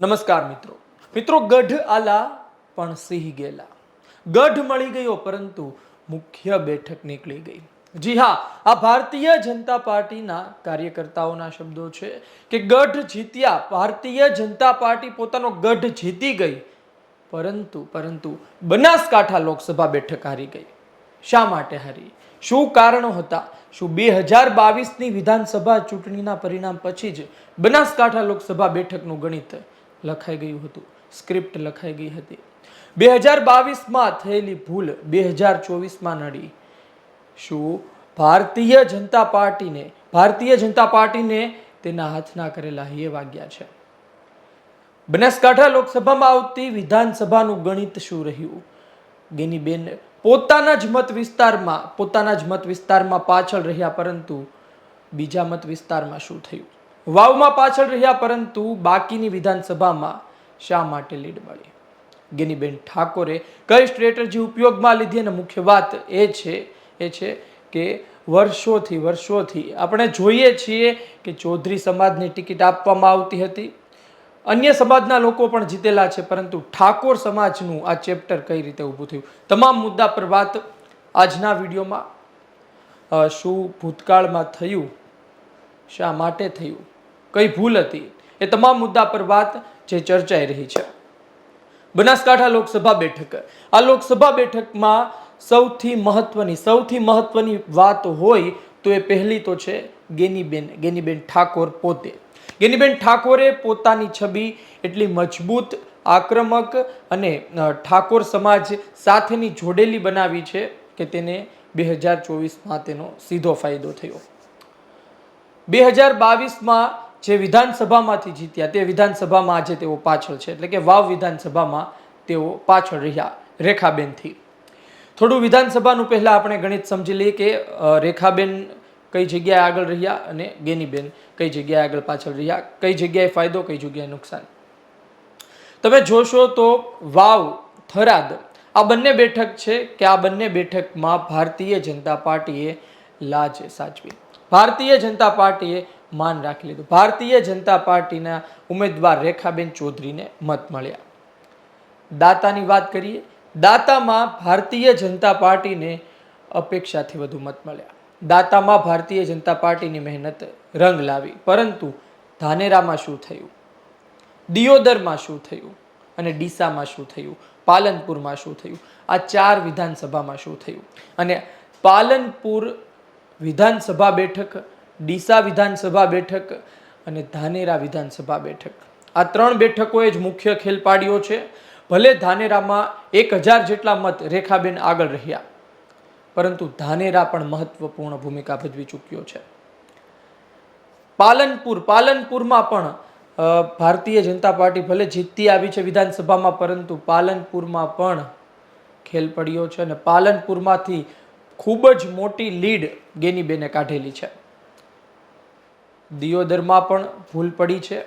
નમસ્કાર મિત્રો મિત્રો ગઢ આલા પણ સિંહ ગેલા ગઢ મળી ગયો પરંતુ મુખ્ય બેઠક નીકળી ગઈ। જી હા, આ ભારતીય જનતા પાર્ટીના કાર્યકર્તાઓના શબ્દો છે કે ગઢ જીત્યા, ભારતીય જનતા પાર્ટી પોતાનો ગઢ જીતી ગઈ, પરંતુ પરંતુ બનાસકાંઠા લોકસભા બેઠક હારી ગઈ। શા માટે હારી? શું કારણો હતા? શું 2022ની વિધાનસભા ચૂંટણીના પરિણામ પછી જ બનાસકાંઠા લોકસભા બેઠકનું ગણિત લખાઈ ગયું હતું, સ્ક્રિપ્ટ લખાઈ ગઈ હતી? 2022માં થયેલી ભૂલ 2024માં નડી? શું ભારતીય જનતા પાર્ટીને તેના હાથના કરેલા હૈયે વાગ્યા છે? બનાસકાંઠા લોકસભામાં આવતી વિધાનસભાનું ગણિત શું રહ્યું? ગેનીબેન પોતાના જ મત વિસ્તારમાં પાછળ રહ્યા, પરંતુ બીજા મત વિસ્તારમાં શું થયું? વાવમાં પાછળ રહ્યા, પરંતુ બાકીની વિધાનસભામાં શા માટે લીડ મળી? ગેનીબેન ઠાકોરે કઈ સ્ટ્રેટેજી ઉપયોગમાં લીધી? અને મુખ્ય વાત એ છે કે વર્ષોથી આપણે જોઈએ છીએ કે ચૌધરી સમાજની ટિકિટ આપવામાં આવતી હતી, અન્ય સમાજના લોકો પણ જીતેલા છે, પરંતુ ઠાકોર સમાજનું આ ચેપ્ટર કઈ રીતે ઊભું થયું? તમામ મુદ્દા પર વાત આજના વિડીયોમાં। શું ભૂતકાળમાં થયું, શા માટે થયું, કઈ ભૂલ હતી, એ તમામ મુદ્દા પર વાત જે ચર્ચાઈ રહી છે। બનાસકાંઠા લોકસભા બેઠક, આ લોકસભા બેઠકમાં સૌથી મહત્વની વાત હોય તો એ પહેલી તો છે ગેનીબેન ઠાકોર પોતે। ગેનીબેન ઠાકોરે પોતાની છબી એટલી મજબૂત, આક્રમક અને ઠાકોર સમાજ સાથેની જોડેલી બનાવી છે કે તેને 2024માં તેનો સીધો ફાયદો થયો। 2022માં જે વિધાનસભામાંથી જીત્યા તે વિધાનસભામાં આજે તેઓ પાછળ છે, એટલે કે વાવ વિધાનસભામાં તેઓ પાછળ રહ્યા રેખાબેનથી। થોડું વિધાનસભાનું પહેલા આપણે ગણિત સમજી લઈએ કે રેખાબેન કઈ જગ્યાએ આગળ રહ્યા અને ગેનીબેન કઈ જગ્યાએ આગળ પાછળ રહ્યા, કઈ જગ્યાએ ફાયદો, કઈ જગ્યાએ નુકસાન। તમે જોશો તો વાવ, થરાદ આ બંને બેઠક છે કે આ બંને બેઠકમાં ભારતીય જનતા પાર્ટીએ લાજ સાચવી, ભારતીય જનતા પાર્ટીએ માન રાખી લીધું, ભારતીય જનતા પાર્ટીના ઉમેદવાર રેખાબેન ચૌધરીને મત મળ્યા। દાતાની વાત કરીએ, દાતામાં ભારતીય જનતા પાર્ટીને અપેક્ષાથી વધુ મત મળ્યા। દાતામાં ભારતીય જનતા પાર્ટીની મહેનત રંગ લાવી, પરંતુ ધાનેરામાં શું થયું, દિયોદરમાં શું થયું અને ડીસામાં શું થયું, પાલનપુરમાં શું થયું, આ ચાર વિધાનસભામાં શું થયું? અને પાલનપુર વિધાનસભા બેઠક, ડીસા વિધાનસભા બેઠક અને ધાનેરા વિધાનસભા બેઠક, આ ત્રણ બેઠકોએ જ મુખ્ય ખેલ પાડ્યો છે। ભલે ધાનેરામાં 1000 જેટલા મત રેખાબેન આગળ રહ્યા, પરંતુ ધાનેરા પણ મહત્વપૂર્ણ ભૂમિકા ભજવી ચૂક્યો છે। પાલનપુરમાં પણ ભારતીય જનતા પાર્ટી ભલે જીતતી આવી છે વિધાનસભામાં, પરંતુ પાલનપુરમાં પણ ખેલ પડ્યો છે અને પાલનપુરમાંથી ખૂબ જ મોટી લીડ ગેનીબેને કાઢેલી છે। દિયોદરમાં પણ ભૂલ પડી છે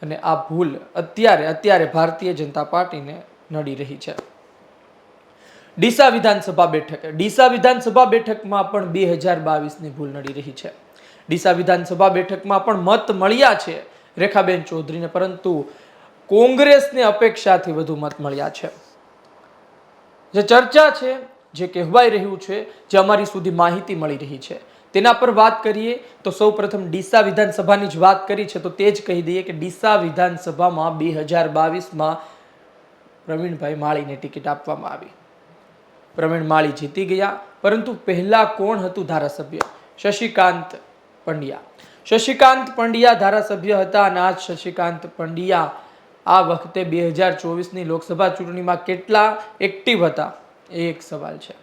અને આ ભૂલ અત્યારે ભારતીય જનતા પાર્ટીને નડી રહી છે। ડીસા વિધાનસભા બેઠકમાં પણ 2022ની ભૂલ નડી રહી છે। ડીસા વિધાનસભા બેઠકમાં પણ મત મળ્યા છે રેખાબેન ચૌધરીને, પરંતુ કોંગ્રેસને અપેક્ષાથી વધુ મત મળ્યા છે। જે ચર્ચા છે, જે કહેવાઈ રહ્યું છે, જે અમારી સુધી માહિતી મળી રહી છે, તેના પર વાત કરીએ તો સૌપ્રથમ ડીસા વિધાનસભાની જ વાત કરી છે તો તે જ કહી દઈએ કે ડીસા વિધાનસભામાં 2022માં પ્રવીણભાઈ માળીને ટિકિટ આપવામાં આવી। પ્રવીણ માળી જીતી ગયા, પરંતુ પહેલા કોણ હતું ધારાસભ્ય? શશિકાંત પંડ્યા ધારાસભ્ય હતા અને આ શશિકાંત પંડ્યા આ વખતે 2024ની લોકસભા ચૂંટણીમાં કેટલા એક્ટિવ હતા એ એક સવાલ છે।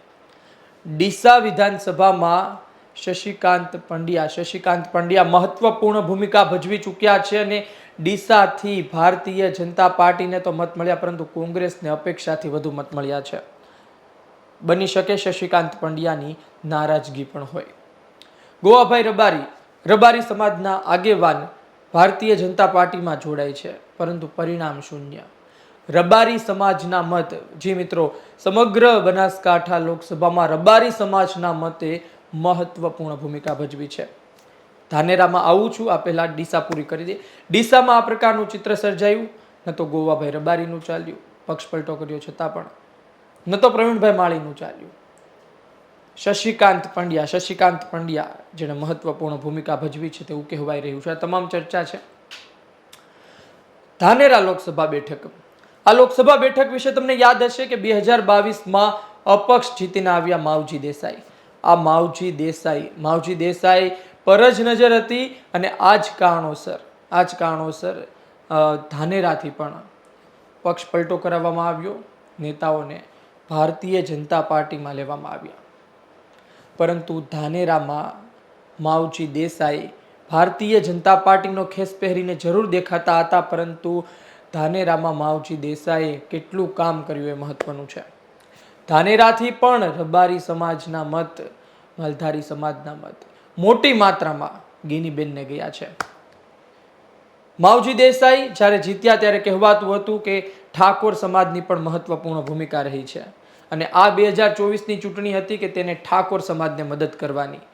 ડીસા વિધાનસભામાં શશિકાંત પંડ્યા મહત્વપૂર્ણ ભૂમિકા ભજવી ચૂક્યા છે અને ડીસાથી ભારતીય જનતા પાર્ટીને તો મત મળ્યા, પરંતુ કોંગ્રેસને અપેક્ષાથી વધુ મત મળ્યા છે। બની શકે શશિકાંત પંડ્યાની નારાજગી પણ હોય। ગોવાભાઈ રબારી સમાજના આગેવાન ભારતીય જનતા પાર્ટીમાં જોડાય છે, પરંતુ પરિણામ શૂન્ય। રબારી સમાજના મત, જી મિત્રો, સમગ્ર બનાસકાંઠા લોકસભામાં રબારી સમાજના મતે મહત્વપૂર્ણ ભૂમિકા ભજવી છે। ધાનેરામાં આવું છું, આ પહેલા ડીસા પૂરી કરી દે. ડીસામાં આ પ્રકારનું ચિત્ર સર્જાયું. ન તો ગોવાભાઈ રબારીનું ચાલ્યું, પક્ષ પલટો કર્યો છતાં પણ, ન તો પ્રવીણભાઈ માળીનું ચાલ્યું. શશિકાંત પંડ્યા જેણે મહત્વપૂર્ણ ભૂમિકા ભજવી છે તેવું કહેવાય રહ્યું છે. આ તમામ ચર્ચા છે. ધાનેરા લોકસભા બેઠક. આ લોકસભા બેઠક વિશે તમને યાદ હશે કે 2022માં અપક્ષ જીતીને આવ્યા માવજી દેસાઈ. આ માવજી દેસાઈ પર જ નજર હતી અને આ જ કારણોસર ધાનેરાથી પણ પક્ષ પલટો કરાવવામાં આવ્યો. નેતાઓને ભારતીય જનતા પાર્ટીમાં લેવામાં આવ્યા. પરંતુ ધાનેરામાં માવજી દેસાઈ ભારતીય જનતા પાર્ટીનો ખેસ પહેરીને જરૂર દેખાતા હતા, પરંતુ ધાનેરામાં માવજી દેસાઈએ કેટલું કામ કર્યું એ મહત્વનું છે. ધાનેરાથી પણ રબારી સમાજના મત, માલધારી સમાજના મત મોટી માત્રામાં ગેનીબેનને ગયા છે. માવજી દેસાઈ જ્યારે જીત્યા ત્યારે કહેવાતું હતું કે ઠાકોર સમાજની પણ મહત્વપૂર્ણ ભૂમિકા રહી છે અને આ 2024ની ચૂંટણી હતી કે તેને ઠાકોર સમાજને મદદ કરવાની.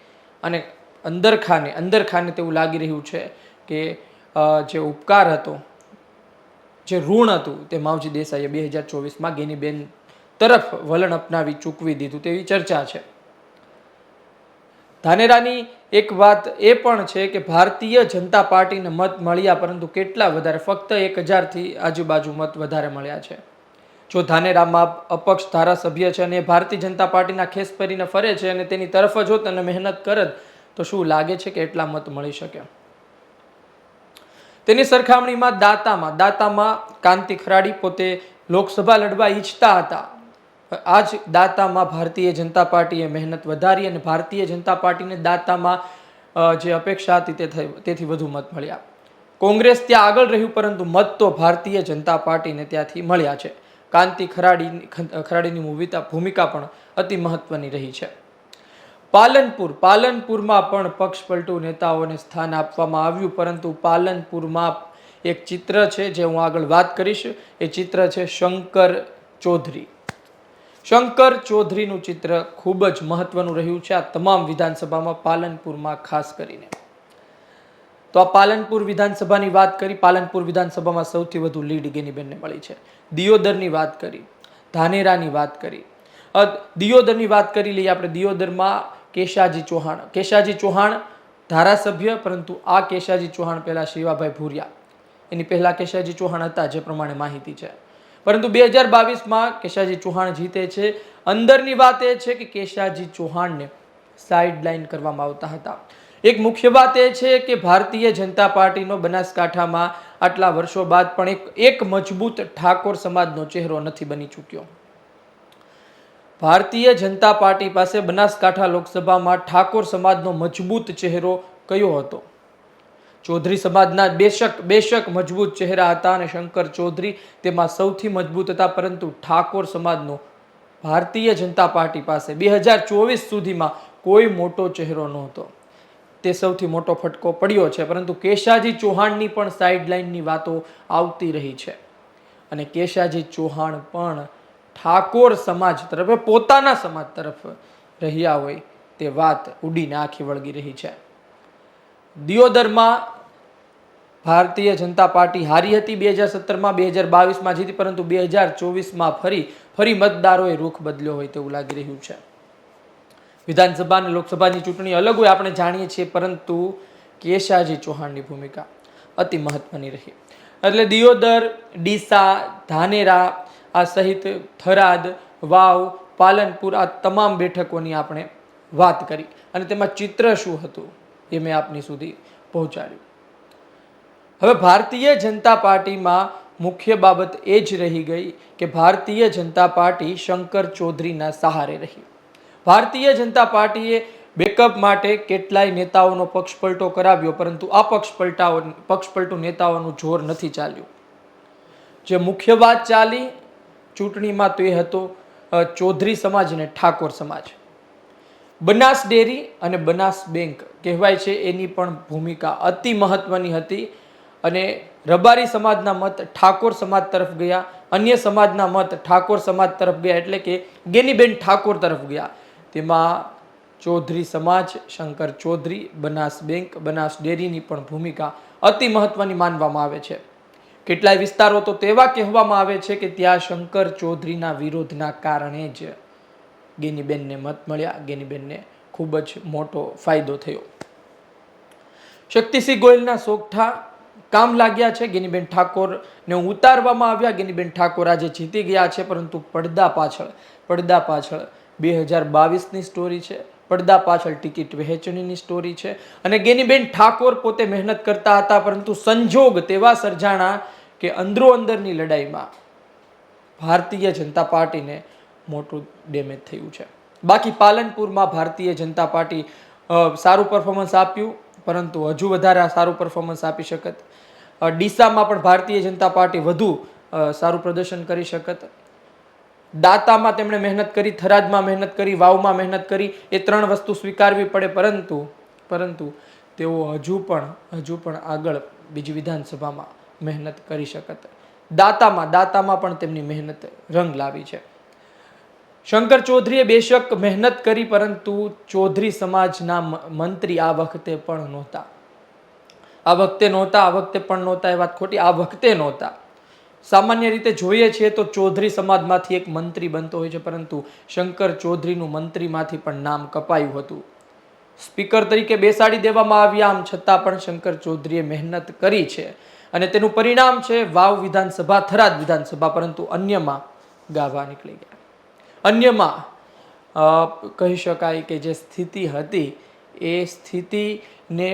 અને અંદરખાને તેવું લાગી રહ્યું છે કે જે ઉપકાર હતો, જે ઋણ હતું, તે માવજી દેસાઈએ 2024માં ગેનીબેન તરફ વલણ અપનાવી ચૂકવી દીધું તેવી ચર્ચા છે. ધાનેરાની એક વાત એ પણ છે કે ભારતીય જનતા પાર્ટીને મત મળ્યા, પરંતુ કેટલા વધારે? ફક્ત 1000થી આજુબાજુ મત વધારે મળ્યા છે. જો ધાનેરામાં અપક્ષ ધારાસભ્ય છે અને ભારતીય જનતા પાર્ટીના ખેસ પહેરીને ફરે છે અને તેની તરફ જ હોત અને મહેનત કરત, તો શું લાગે છે કે એટલા મત મળી શકે? તેની સરખામણીમાં દાતામાં કાંતિ ખરાડી પોતે લોકસભા લડવા ઈચ્છતા હતા. આ જ દાતામાં ભારતીય જનતા પાર્ટીએ મહેનત વધારી અને ભારતીય જનતા પાર્ટીને દાતામાં જે અપેક્ષા હતી તેથી વધુ મત મળ્યા. કોંગ્રેસ ત્યાં આગળ રહ્યું, પરંતુ મત તો ભારતીય જનતા પાર્ટીને ત્યાંથી મળ્યા છે. કાંતિ ખરાડીની ભૂમિકા પણ અતિ મહત્વની રહી છે. પાલનપુરમાં પણ પક્ષ પલટુ નેતાઓને સ્થાન આપવામાં આવ્યું, પરંતુ પાલનપુરમાં એક ચિત્ર છે જે હું આગળ વાત કરીશ. એ ચિત્ર છે શંકર ચૌધરીનું ચિત્ર ખૂબ જ મહત્વનું રહ્યું છે આ તમામ વિધાનસભામાં, પાલનપુરમાં ખાસ કરીને. તો આ પાલનપુર વિધાનસભાની વાત કરી. પાલનપુર વિધાનસભામાં સૌથી વધુ લીડ ગેનીબેનને મળી છે. દિયોદરની વાત કરી, ધાનેરાની વાત કરી. દિયોદરની વાત કરી લઈએ આપણે. દિયોદરમાં કેશાજી ચૌહાણ ધારાસભ્ય, પરંતુ આ કેશાજી ચૌહાણ પહેલા શિવાભાઈ ભૂરિયા, એની પહેલા કેશાજી ચૌહાણ હતા, જે પ્રમાણે માહિતી છે. પરંતુ 2022માં કેશાજી ચૌહાણ જીતે છે. અંદરની વાત એ છે કે કેશાજી ચૌહાણને સાઇડલાઇન કરવામાં આવતા હતા. એક મુખ્ય વાત એ છે કે ભારતીય જનતા પાર્ટીનો બનાસકાંઠામાં આટલા વર્ષો બાદ પણ એક મજબૂત ઠાકોર સમાજનો ચહેરો નથી બની ચૂક્યો. ભારતીય જનતા પાર્ટી પાસે બનાસકાંઠા લોકસભામાં ઠાકોર સમાજનો મજબૂત ચહેરો કયો હતો? ચૌધરી સમાજના બેશક મજબૂત ચહેરા હતા અને શંકર ચૌધરી તેમાં સૌથી મજબૂત હતા, પરંતુ ઠાકોર સમાજનો ભારતીય જનતા પાર્ટી પાસે 2024 સુધીમાં કોઈ મોટો ચહેરો નહોતો. તે સૌથી મોટો ફટકો પડ્યો છે. પરંતુ કેશાજી ચૌહાણની પણ સાઇડલાઇનની વાતો આવતી રહી છે અને કેશાજી ચૌહાણ પણ ઠાકોર સમાજ તરફ, પોતાના સમાજ તરફ રહ્યા હોય તે વાત ઉડીને આખી વળગી રહી છે. દિયોદરમાં ભારતીય જનતા પાર્ટી હારી હતી 2017માં, 2022માં જીતી, પરંતુ 2024માં ફરી મતદારોએ રૂખ બદલ્યો હોય તેવું લાગી રહ્યું છે. વિધાનસભા અને લોકસભાની ચૂંટણી અલગ હોય આપણે જાણીએ છીએ, પરંતુ કેશાજી ચૌહાણની ભૂમિકા અતિ મહત્વની રહી. એટલે દિયોદર, ડીસા, ધાનેરા આ સહિત થરાદ, વાવ, પાલનપુર આ તમામ બેઠકોની આપણે વાત કરી અને તેમાં ચિત્ર શું હતું એ મેં આપની સુધી પહોંચાડ્યું. હવે ભારતીય જનતા પાર્ટીમાં મુખ્ય બાબત એ જ રહી ગઈ કે ભારતીય જનતા પાર્ટી શંકર ચૌધરીના સહારે રહી. ભારતીય જનતા પાર્ટીએ બેકઅપ માટે કેટલાય નેતાઓનો પક્ષપલટો કરાવ્યો, પરંતુ આ પક્ષપલટુ નેતાઓનું જોર નથી ચાલ્યું. જે મુખ્ય વાત ચાલી ચૂંટણીમાં તો એ હતો ચૌધરી સમાજ અને ઠાકોર સમાજ. બનાસ ડેરી અને બનાસ બેંક કહેવાય છે, એની પણ ભૂમિકા અતિ મહત્વની હતી અને રબારી સમાજના મત ઠાકોર સમાજ તરફ ગયા, અન્ય સમાજના મત ઠાકોર સમાજ તરફ ગયા, એટલે કે ગેનીબેન ઠાકોર તરફ ગયા. તેમાં ચૌધરી સમાજ, શંકર ચૌધરી, બનાસ બેંક, બનાસ ડેરીની પણ ભૂમિકા અતિ મહત્વની માનવામાં આવે છે. કેટલાય વિસ્તારો તો તેવા કહેવામાં આવે છે કે ત્યાં શંકર ચૌધરીના વિરોધના કારણે જ ગેનીબેનને મત મળ્યા. ગેનીબેનને ખૂબ જ મોટો ફાયદો થયો. શક્તિસિંહ ગોયલના સોગઠા કામ લાગ્યા છે. ગેનીબેન ઠાકોરને ઉતારવામાં આવ્યા. ગેનીબેન ઠાકોર આજે જીતી ગયા છે, પરંતુ પડદા પાછળ 2022ની સ્ટોરી છે. પડદા પાછળ ટિકિટ વહેંચણીની સ્ટોરી છે. અને ગેનીબેન ઠાકોર પોતે મહેનત કરતા હતા, પરંતુ સંજોગ તેવા સર્જાણા કે અંદરો અંદરની લડાઈમાં ભારતીય જનતા પાર્ટીને મોટું ડેમેજ થયું છે. બાકી પાલનપુરમાં ભારતીય જનતા પાર્ટી સારું પરફોર્મન્સ આપ્યું, પરંતુ હજુ વધારે સારું પરફોર્મન્સ આપી શકત. ડીસામાં પણ ભારતીય જનતા પાર્ટી વધુ સારું પ્રદર્શન કરી શકત. દાતામાં તેમણે મહેનત કરી, થરાદમાં મહેનત કરી, વાવમાં મહેનત કરી. એ 3 વસ્તુ સ્વીકારવી પડે, પરંતુ તેઓ હજુ પણ આગળ બીજી વિધાનસભામાં મહેનત કરી શકત. દાતામાં પણ તેમની મહેનત રંગ લાવી છે. શંકર ચૌધરીએ બેશક મહેનત કરી, પરંતુ ચૌધરી સમાજના મંત્રી આ વખતે પણ નહોતા. આ વખતે પણ નહોતા એ વાત ખોટી. આ વખતે નહોતા. સામાન્ય રીતે જોઈએ છીએ તો ચૌધરી સમાજમાંથી એક મંત્રી બનતો હોય છે, પરંતુ શંકર ચૌધરીનું મંત્રીમાંથી પણ નામ કપાયું હતું. સ્પીકર તરીકે બેસાડી દેવામાં આવ્યા. આમ છતાં પણ શંકર ચૌધરીએ મહેનત કરી છે, અને તેનું પરિણામ છે વાવ વિધાનસભા, થરાદ વિધાનસભા. પરંતુ અન્યમાં ગાભા નીકળી ગયા. અન્યમાં કહી શકાય કે જે સ્થિતિ હતી એ સ્થિતિને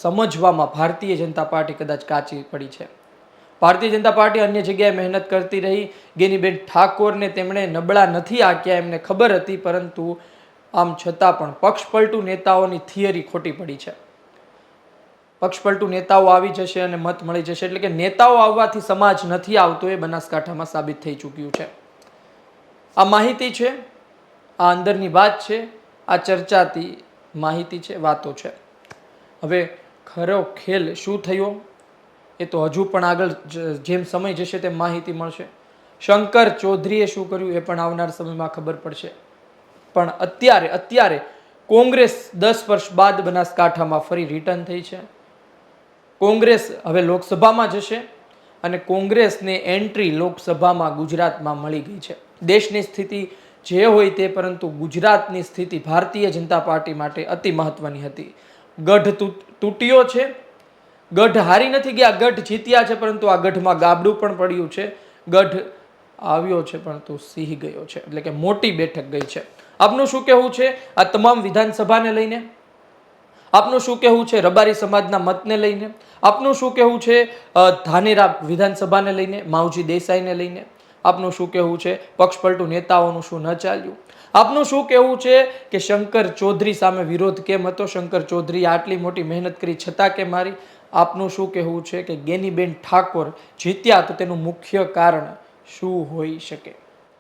સમજવામાં ભારતીય જનતા પાર્ટી કદાચ કાચી પડી છે. ભારતીય જનતા પાર્ટી અન્ય જગ્યાએ મહેનત કરતી રહી. ગેનીબેન ઠાકોરને તેમણે નબળા નથી આંક્યા, એમને ખબર હતી, પરંતુ આમ છતાં પણ પક્ષપલટુ નેતાઓની થિયરી ખોટી પડી છે. પક્ષપલટુ નેતાઓ આવી જશે અને મત મળી જશે, એટલે કે નેતાઓ આવવાથી સમાજ નથી આવતો, એ બનાસકાંઠામાં સાબિત થઈ ચૂક્યું છે. આ માહિતી છે, આ અંદરની વાત છે, આ ચર્ચાતી માહિતી છે, વાતો છે. હવે ખરો ખેલ શું થયો એ તો હજુ પણ આગળ જેમ સમય જશે તેમ માહિતી મળશે. શંકર ચૌધરીએ શું કર્યું એ પણ આવનાર સમયમાં ખબર પડશે. પણ અત્યારે કોંગ્રેસ 10 વર્ષ બાદ બનાસકાંઠામાં ફરી રિટર્ન થઈ છે. કોંગ્રેસ હવે લોકસભામાં જશે, અને કોંગ્રેસને એન્ટ્રી લોકસભામાં ગુજરાતમાં મળી ગઈ છે. દેશની સ્થિતિ જે હોય તે, પરંતુ ગુજરાતની સ્થિતિ ભારતીય જનતા પાર્ટી માટે અતિ મહત્વની હતી. ગઢ તૂટ્યો છે. ગઢ હારી નથી ગયા, ગઢ જીત્યા છે, પરંતુ આ ગઢમાં ગાબડું પણ પડ્યું છે. ગઢ આવ્યો છે, પરંતુ સિંહ ગયો છે, એટલે કે મોટી બેઠક ગઈ છે. આપનું શું કહેવું છે આ તમામ વિધાનસભાને લઈને? આપનું શું કહેવું છે રબારી સમાજના મતને લઈને? આપનું શું કહેવું છે ધાનેરા વિધાનસભાને લઈને, માવજી દેસાઈને લઈને? આપનું શું કહેવું છે પક્ષપલટુ નેતાઓનું શું ન ચાલ્યું? આપનું શું કહેવું છે કે શંકર ચૌધરી સામે વિરોધ કેમ હતો? શંકર ચૌધરીએ આટલી મોટી મહેનત કરી છતાં કેમ હારી? આપનું શું કહેવું છે કે ગેનીબેન ઠાકોર જીત્યા તો તેનું મુખ્ય કારણ શું હોઈ શકે?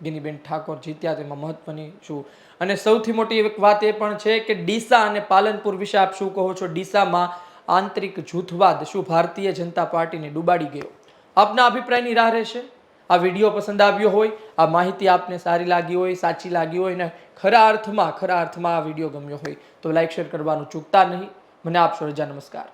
ગેનીબેન ઠાકોર જીત્યા તેમાં મહત્વની શું? અને સૌથી મોટી એક વાત એ પણ છે કે ડીસા અને પાલનપુર વિશે આપ શું કહો છો? ડીસામાં આંતરિક જૂથવાદ શું ભારતીય જનતા પાર્ટીને ડૂબાડી ગયો? આપના અભિપ્રાયની રાહ રહેશે. આ વિડીયો પસંદ આવ્યો હોય, આ માહિતી આપને સારી લાગી હોય, સાચી લાગી હોય, ને ખરા અર્થમાં આ વિડીયો ગમ્યો હોય તો લાઈક શેર કરવાનું ચૂકતા નહીં. મને આપશો રજા. નમસ્કાર.